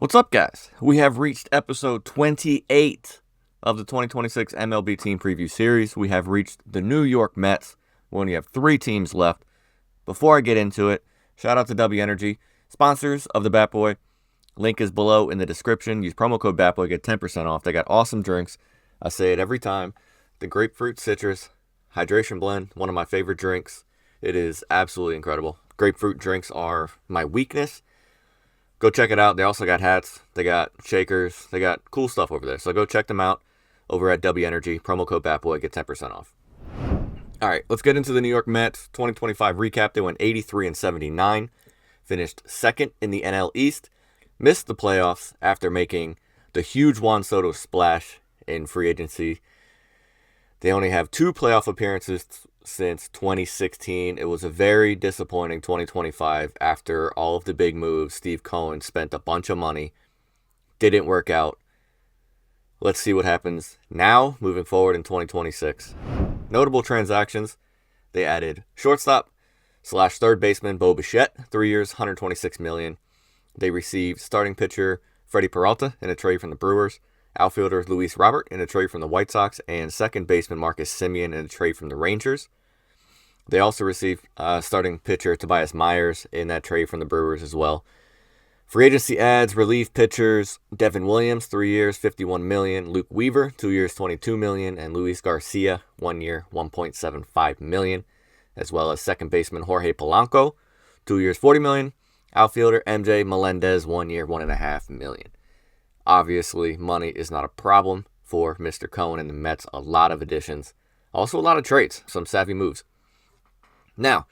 What's up, guys? We have reached episode 28 of the 2026 MLB Team Preview Series. We have reached the New York Mets. We only have 3 teams left. Before I get into it, shout out to W Energy, sponsors of the Bat Boy. Link is below in the description. Use promo code BATBOY, get 10% off. They got awesome drinks. I say it every time. The grapefruit citrus hydration blend, one of my favorite drinks. It is absolutely incredible. Grapefruit drinks are my weakness. Go check it out. They also got hats. They got shakers. They got cool stuff over there. So go check them out over at W Energy. Promo code BATBOY. Get 10% off. All right, let's get into the New York Mets 2025 recap. They went 83-79. Finished second in the NL East. Missed the playoffs after making the huge Juan Soto splash in free agency. They only have 2 playoff appearances since 2016. It was a very disappointing 2025 after all of the big moves. Steve Cohen spent a bunch of money. Didn't work out. Let's see what happens now moving forward in 2026. Notable transactions. They added shortstop / third baseman Bo Bichette, 3 years, $126 million. They received starting pitcher Freddie Peralta in a trade from the Brewers, outfielder Luis Robert in a trade from the White Sox, and second baseman Marcus Semien in a trade from the Rangers. They also received starting pitcher Tobias Myers in that trade from the Brewers as well. Free agency adds relief pitchers Devin Williams, 3 years, $51 million. Luke Weaver, 2 years, $22 million. And Luis Garcia, 1 year, $1.75 million. As well as second baseman Jorge Polanco, 2 years, $40 million. Outfielder MJ Melendez, 1 year, $1.5 million. Obviously, money is not a problem for Mr. Cohen and the Mets. A lot of additions. Also a lot of trades. Some savvy moves. Now,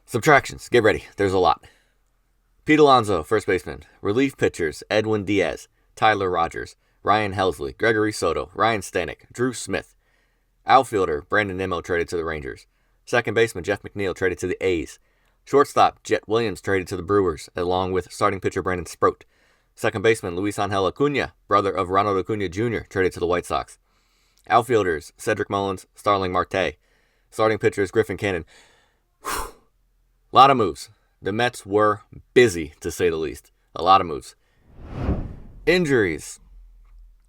subtractions. Get ready. There's a lot. Pete Alonso, first baseman. Relief pitchers, Edwin Diaz, Tyler Rogers, Ryan Helsley, Gregory Soto, Ryan Stanek, Drew Smith. Outfielder, Brandon Nimmo traded to the Rangers. Second baseman, Jeff McNeil traded to the A's. Shortstop, Jet Williams traded to the Brewers, along with starting pitcher Brandon Sproat. Second baseman, Luis Angel Acuna, brother of Ronald Acuna Jr., traded to the White Sox. Outfielders, Cedric Mullins, Starling Marte. Starting pitchers, Griffin Cannon. A lot of moves. The Mets were busy, to say the least. A lot of moves. Injuries.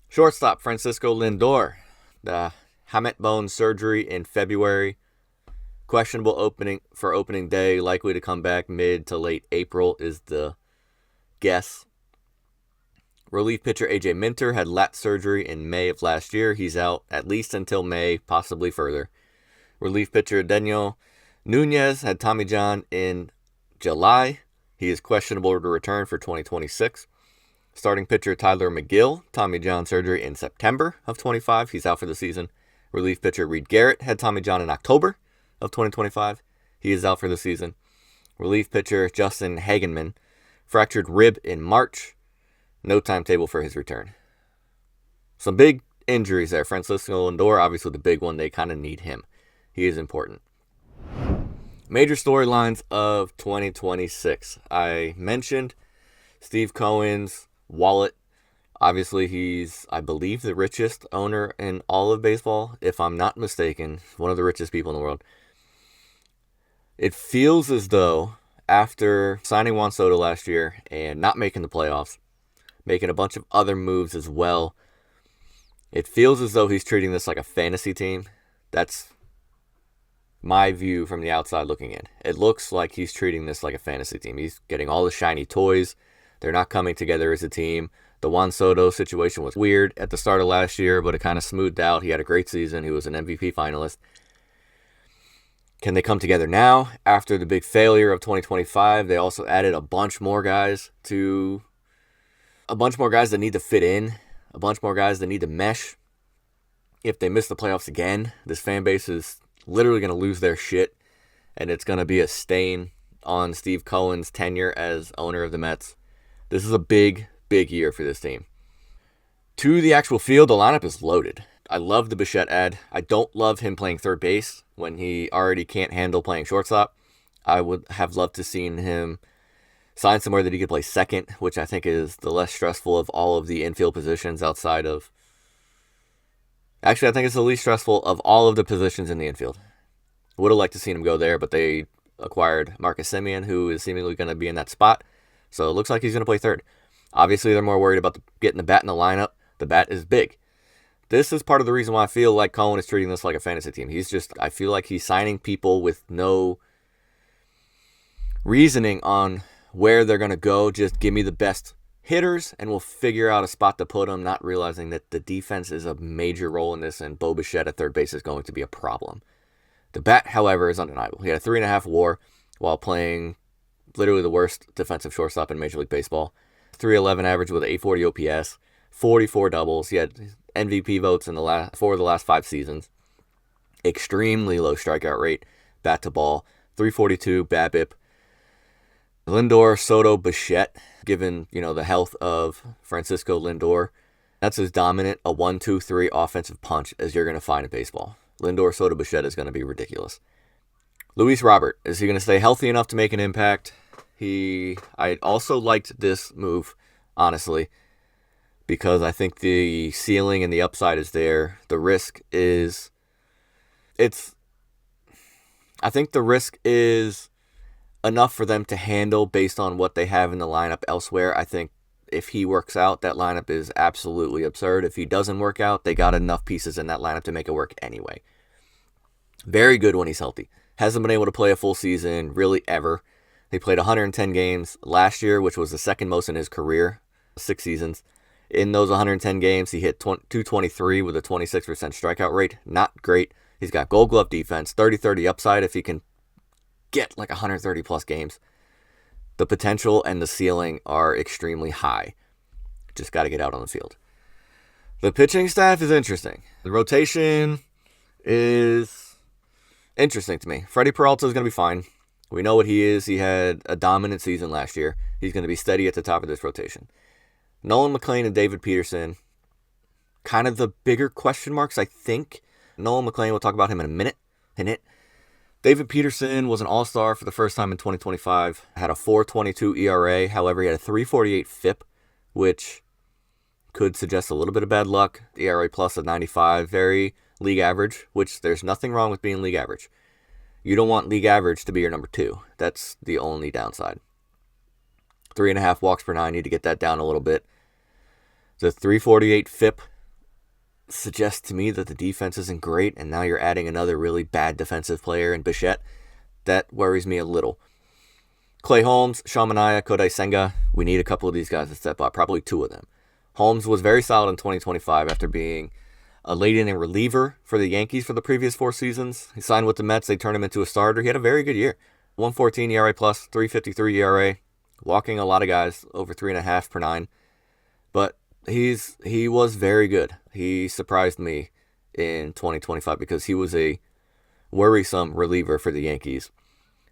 Shortstop, Francisco Lindor. The hamate bone surgery in February. Questionable opening day. Likely to come back mid to late April is the guess. Relief pitcher AJ Minter had lat surgery in May of last year. He's out at least until May, possibly further. Relief pitcher Daniel Nunez had Tommy John in July. He is questionable to return for 2026. Starting pitcher Tyler McGill, Tommy John surgery in September of 25. He's out for the season. Relief pitcher Reed Garrett had Tommy John in October of 2025. He is out for the season. Relief pitcher Justin Hagenman, fractured rib in March. No timetable for his return. Some big injuries there. Francisco Lindor, obviously the big one. They kind of need him. He is important. Major storylines of 2026. I mentioned Steve Cohen's wallet. Obviously, he's, I believe, the richest owner in all of baseball. If I'm not mistaken, one of the richest people in the world. It feels as though after signing Juan Soto last year and not making the playoffs, making a bunch of other moves as well, it feels as though he's treating this like a fantasy team. That's my view from the outside looking in. It looks like he's treating this like a fantasy team. He's getting all the shiny toys. They're not coming together as a team. The Juan Soto situation was weird at the start of last year, but it kind of smoothed out. He had a great season. He was an MVP finalist. Can they come together now after the big failure of 2025? They also added a bunch more guys that need to fit in, a bunch more guys that need to mesh. If they miss the playoffs again, this fan base is literally going to lose their shit, and it's going to be a stain on Steve Cohen's tenure as owner of the Mets. This is a big, big year for this team. To the actual field, the lineup is loaded. I love the Bichette ad. I don't love him playing third base when he already can't handle playing shortstop. I would have loved to seen him sign somewhere that he could play second, which I think is the less stressful of all of the infield positions outside of... Actually, I think it's the least stressful of all of the positions in the infield. Would have liked to see him go there, but they acquired Marcus Semien, who is seemingly going to be in that spot. So it looks like he's going to play third. Obviously, they're more worried about getting the bat in the lineup. The bat is big. This is part of the reason why I feel like Cohen is treating this like a fantasy team. I feel like he's signing people with no reasoning on where they're going to go. Just give me the best hitters and we'll figure out a spot to put them, not realizing that the defense is a major role in this and Bo Bichette at third base is going to be a problem. The bat, however, is undeniable. He had a 3.5 WAR while playing literally the worst defensive shortstop in Major League Baseball. 311 average with an 840 OPS, 44 doubles. He had MVP votes in four of the last 5 seasons. Extremely low strikeout rate, bat to ball, 342 BABIP. Lindor, Soto, Bichette, given the health of Francisco Lindor, that's as dominant a 1-2-3 offensive punch as you're going to find in baseball. Lindor, Soto, Bichette is going to be ridiculous. Luis Robert, is he going to stay healthy enough to make an impact? I also liked this move, honestly, because I think the ceiling and the upside is there. The risk is, I think the risk is enough for them to handle based on what they have in the lineup elsewhere. I think if he works out, that lineup is absolutely absurd. If he doesn't work out, they got enough pieces in that lineup to make it work anyway. Very good when he's healthy. Hasn't been able to play a full season really ever. He played 110 games last year, which was the second most in his career, 6 seasons. In those 110 games, he hit 223 with a 26% strikeout rate. Not great. He's got Gold Glove defense, 30-30 upside if he can get like 130 plus games. The potential and the ceiling are extremely high. Just got to get out on the field. The pitching staff is interesting. The rotation is interesting to me. Freddie Peralta is going to be fine. We know what he is. He had a dominant season last year. He's going to be steady at the top of this rotation. Nolan McLean and David Peterson, kind of the bigger question marks, I think. Nolan McLean, we'll talk about him in a minute. David Peterson was an all-star for the first time in 2025. Had a 4.22 ERA. However, he had a 3.48 FIP, which could suggest a little bit of bad luck. ERA plus of 95, very league average, which there's nothing wrong with being league average. You don't want league average to be your number 2. That's the only downside. 3.5 walks per 9. Need to get that down a little bit. The 3.48 FIP suggests to me that the defense isn't great, and now you're adding another really bad defensive player in Bichette. That worries me a little. Clay Holmes, Sean Manaea, Kodai Senga. We need a couple of these guys to step up, probably 2 of them. Holmes was very solid in 2025 after being a late-inning reliever for the Yankees for the previous 4 seasons. He signed with the Mets. They turned him into a starter. He had a very good year. 1.14 ERA plus, 3.53 ERA. Walking a lot of guys, over 3.5 per 9. But he was very good. He surprised me in 2025 because he was a worrisome reliever for the Yankees.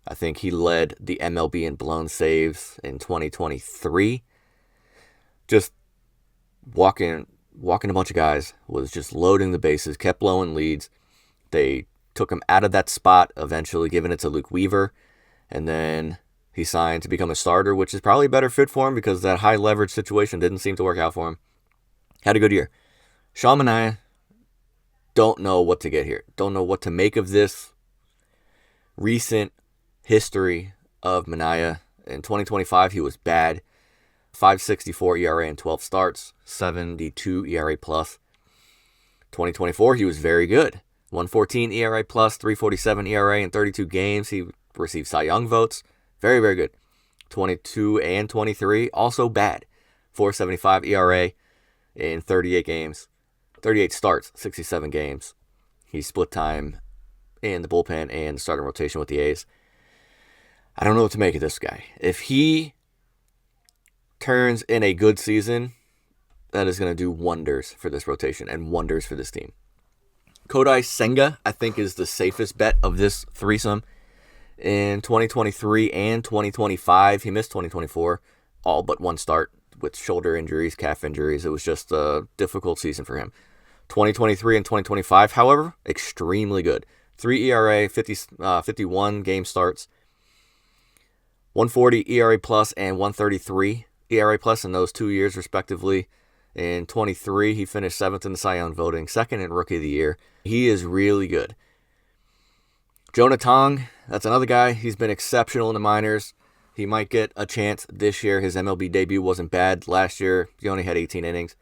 I think he led the MLB in blown saves in 2023. Just walking a bunch of guys, was just loading the bases, kept blowing leads. They took him out of that spot, eventually giving it to Luke Weaver, and then he signed to become a starter, which is probably a better fit for him because that high leverage situation didn't seem to work out for him. Had a good year. Sean Manaea, don't know what to get here. Don't know what to make of this recent history of Manaea. In 2025, he was bad. 5.64 ERA in 12 starts, 72 ERA plus. 2024, he was very good. 1.14 ERA plus, 3.47 ERA in 32 games. He received Cy Young votes. Very, very good. 22 and 23, also bad. 4.75 ERA in 38 games. 38 starts, 67 games. He split time in the bullpen and starting rotation with the A's. I don't know what to make of this guy. If he turns in a good season, that is going to do wonders for this rotation and wonders for this team. Kodai Senga, I think, is the safest bet of this threesome. In 2023 and 2025, he missed 2024, all but 1 start with shoulder injuries, calf injuries. It was just a difficult season for him. 2023 and 2025, however, extremely good. 3 ERA, 51 game starts, 1.40 ERA plus and 1.33 ERA plus in those 2 years, respectively. In 23, he finished 7th in the Cy Young voting, 2nd in Rookie of the Year. He is really good. Jonah Tong, that's another guy. He's been exceptional in the minors. He might get a chance this year. His MLB debut wasn't bad. Last year, he only had 18 innings.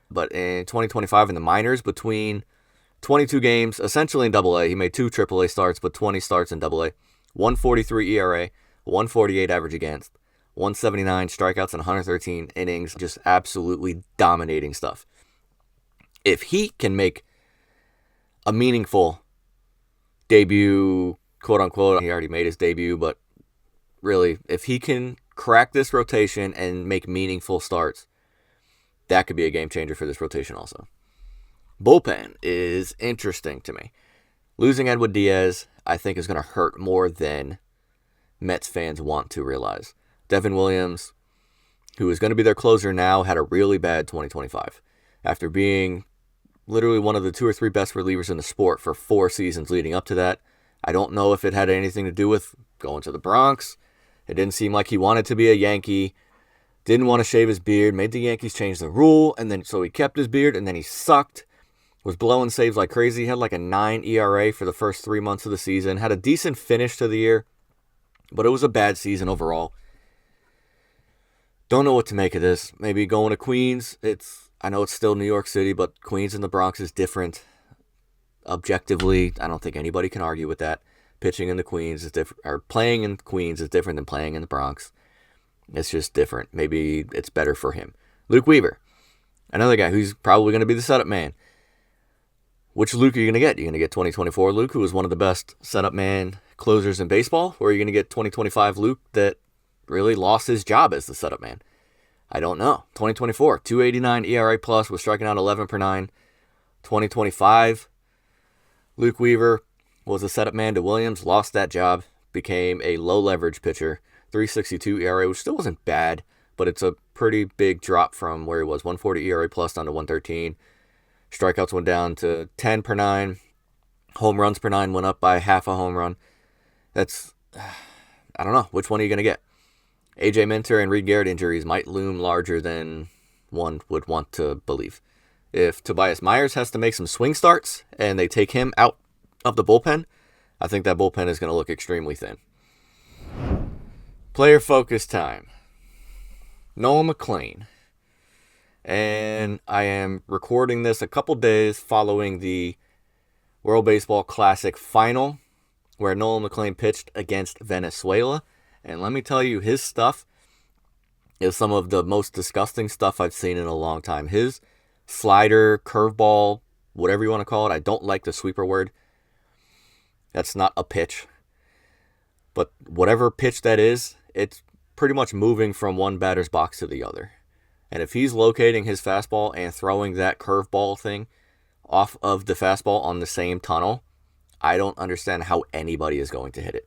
But in 2025 in the minors, between 22 games, essentially in AA, he made 2 AAA starts, but 20 starts in AA. 143 ERA, 148 average against, 179 strikeouts, and 113 innings. Just absolutely dominating stuff. If he can make a meaningful debut, quote unquote, he already made his debut, but really, if he can crack this rotation and make meaningful starts, that could be a game changer for this rotation also. Bullpen is interesting to me. Losing Edwin Diaz, I think, is going to hurt more than Mets fans want to realize. Devin Williams, who is going to be their closer now, had a really bad 2025. After being literally one of the 2 or 3 best relievers in the sport for 4 seasons leading up to that. I don't know if it had anything to do with going to the Bronx. It didn't seem like he wanted to be a Yankee. Didn't want to shave his beard. Made the Yankees change the rule. And then so he kept his beard. And then he sucked. Was blowing saves like crazy. Had like a 9 ERA for the first 3 months of the season. Had a decent finish to the year. But it was a bad season overall. Don't know what to make of this. Maybe going to Queens. I know it's still New York City, but Queens and the Bronx is different. Objectively, I don't think anybody can argue with that. Pitching in the Queens is different, or playing in Queens is different than playing in the Bronx. It's just different. Maybe it's better for him. Luke Weaver, another guy who's probably going to be the setup man. Which Luke are you going to get? You're going to get 2024 Luke, who was one of the best setup man closers in baseball, or are you going to get 2025 Luke that really lost his job as the setup man? I don't know. 2024, 289 ERA plus, was striking out 11 per 9. 2025, Luke Weaver was a setup man to Williams, lost that job, became a low leverage pitcher. 362 ERA, which still wasn't bad, but it's a pretty big drop from where he was. 140 ERA plus down to 113. Strikeouts went down to 10 per 9. Home runs per 9 went up by half a home run. That's, I don't know. Which one are you going to get? AJ Minter and Reed Garrett injuries might loom larger than one would want to believe. If Tobias Myers has to make some swing starts and they take him out of the bullpen, I think that bullpen is going to look extremely thin. Player focus time. Noah McLean. And I am recording this a couple days following the World Baseball Classic final, where Noah McLean pitched against Venezuela. And let me tell you, his stuff is some of the most disgusting stuff I've seen in a long time. His slider, curveball, whatever you want to call it. I don't like the sweeper word. That's not a pitch. But whatever pitch that is, it's pretty much moving from one batter's box to the other. And if he's locating his fastball and throwing that curveball thing off of the fastball on the same tunnel, I don't understand how anybody is going to hit it.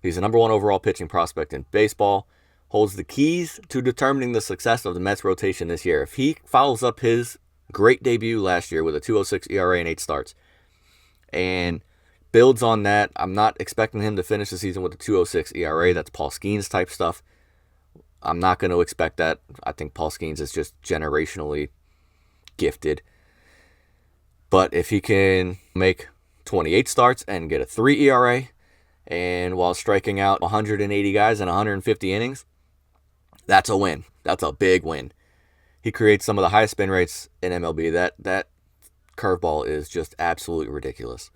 He's the number 1 overall pitching prospect in baseball, holds the keys to determining the success of the Mets rotation this year. If he follows up his great debut last year with a 2.06 ERA and 8 starts and builds on that, I'm not expecting him to finish the season with a 2.06 ERA. That's Paul Skeens type stuff. I'm not going to expect that. I think Paul Skeens is just generationally gifted. But if he can make 28 starts and get a 3 ERA, and while striking out 180 guys in 150 innings, that's a win. That's a big win. He creates some of the highest spin rates in MLB. That curveball is just absolutely ridiculous.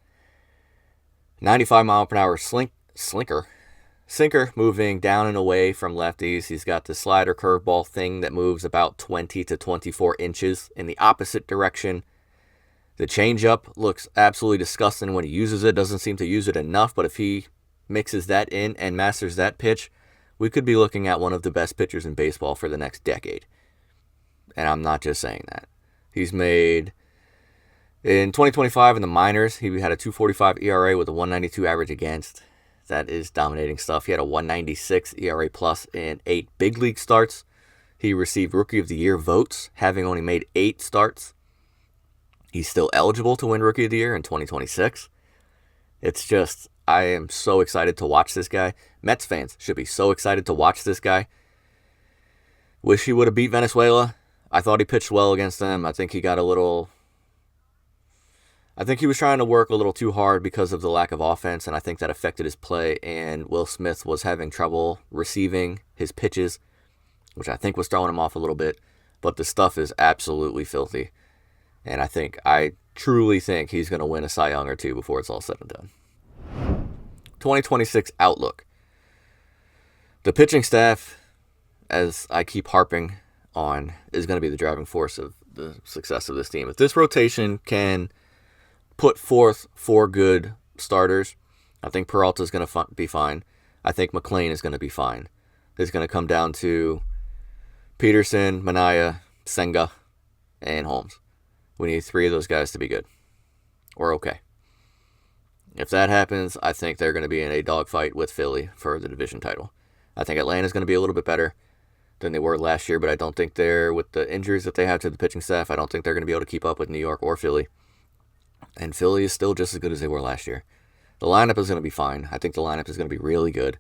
95 mile per hour sinker moving down and away from lefties. He's got the slider curveball thing that moves about 20 to 24 inches in the opposite direction. The changeup looks absolutely disgusting when he uses it. Doesn't seem to use it enough, but if he mixes that in and masters that pitch, we could be looking at one of the best pitchers in baseball for the next decade. And I'm not just saying that. He's made, in 2025 in the minors, he had a 2.45 ERA with a 1.92 average against. That is dominating stuff. He had a 1.96 ERA plus in 8 big league starts. He received Rookie of the Year votes, having only made 8 starts. He's still eligible to win Rookie of the Year in 2026. It's just, I am so excited to watch this guy. Mets fans should be so excited to watch this guy. Wish he would have beat Venezuela. I thought he pitched well against them. I think he got a little, I think he was trying to work a little too hard because of the lack of offense, and I think that affected his play, and Will Smith was having trouble receiving his pitches, which I think was throwing him off a little bit, but the stuff is absolutely filthy, and I truly think he's going to win a Cy Young or two before it's all said and done. 2026 outlook. The pitching staff, as I keep harping on, is going to be the driving force of the success of this team. If this rotation can put forth 4 good starters, I think Peralta is going to be fine. I think McLean is going to be fine. It's going to come down to Peterson, Minaya, Senga, and Holmes. We need 3 of those guys to be good or okay. If that happens, I think they're going to be in a dogfight with Philly for the division title. I think Atlanta's going to be a little bit better than they were last year, but I don't think with the injuries that they have to the pitching staff, I don't think they're going to be able to keep up with New York or Philly. And Philly is still just as good as they were last year. The lineup is going to be fine. I think the lineup is going to be really good.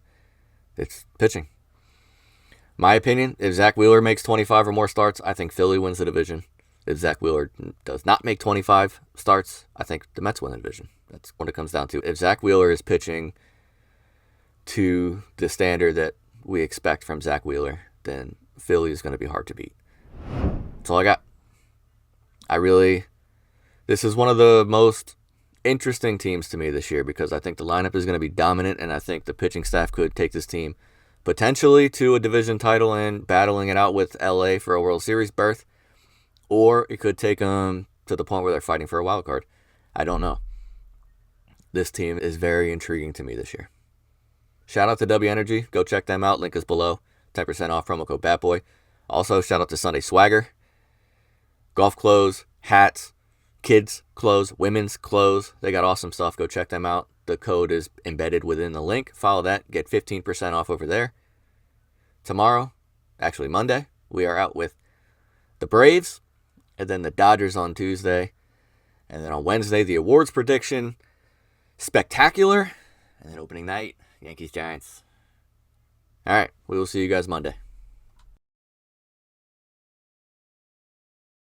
It's pitching. My opinion, if Zach Wheeler makes 25 or more starts, I think Philly wins the division. If Zach Wheeler does not make 25 starts, I think the Mets win the division. That's what it comes down to. If Zach Wheeler is pitching to the standard that we expect from Zach Wheeler, then Philly is going to be hard to beat. That's all I got. This is one of the most interesting teams to me this year because I think the lineup is going to be dominant, and I think the pitching staff could take this team potentially to a division title and battling it out with LA for a World Series berth, or it could take them to the point where they're fighting for a wild card. I don't know. This team is very intriguing to me this year. Shout out to W Energy. Go check them out. Link is below. 10% off, promo code BATBOY. Also, shout out to Sunday Swagger. Golf clothes, hats, kids clothes, women's clothes. They got awesome stuff. Go check them out. The code is embedded within the link. Follow that. Get 15% off over there. Tomorrow, actually Monday, we are out with the Braves and then the Dodgers on Tuesday. And then on Wednesday, the awards prediction. Spectacular. And then opening night, Yankees-Giants. All right, we will see you guys Monday.